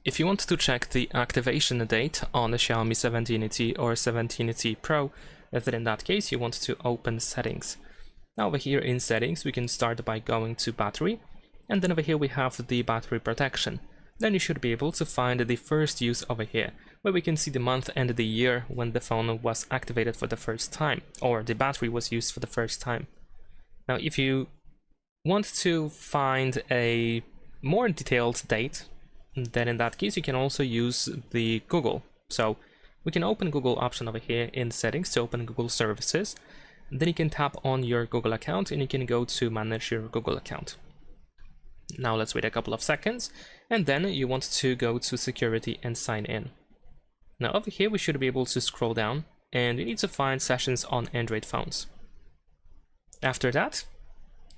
If you want to check the activation date on the Xiaomi 17T or 17T Pro, then in that case you want to open settings. Now over here in settings we can start by going to battery, and then over here we have the battery protection. Then you should be able to find the first use over here, where we can see the month and the year when the phone was activated for the first time, or the battery was used for the first time. Now if you want to find a more detailed date, then in that case you can also use the Google. So we can open Google option over here in settings to open Google services. Then you can tap on your Google account and you can go to manage your Google account. Now let's wait a couple of seconds, and then you want to go to security and sign in. Now over here we should be able to scroll down, and you need to find sessions on Android phones. After that,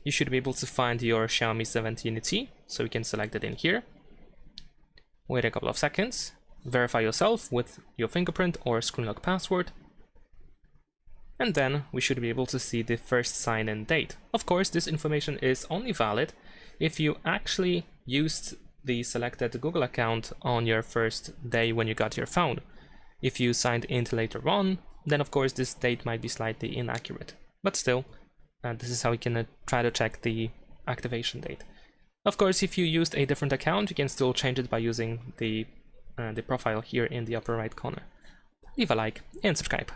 you should be able to find your Xiaomi 17T, so we can select it in here. Wait a couple of seconds, verify yourself with your fingerprint or screen lock password, and then we should be able to see the first sign-in date. Of course, this information is only valid if you actually used the selected Google account on your first day when you got your phone. If you signed in later on, then of course this date might be slightly inaccurate. But still, this is how we can try to check the activation date. Of course, if you used a different account, you can still change it by using the profile here in the upper right corner. Leave a like and subscribe.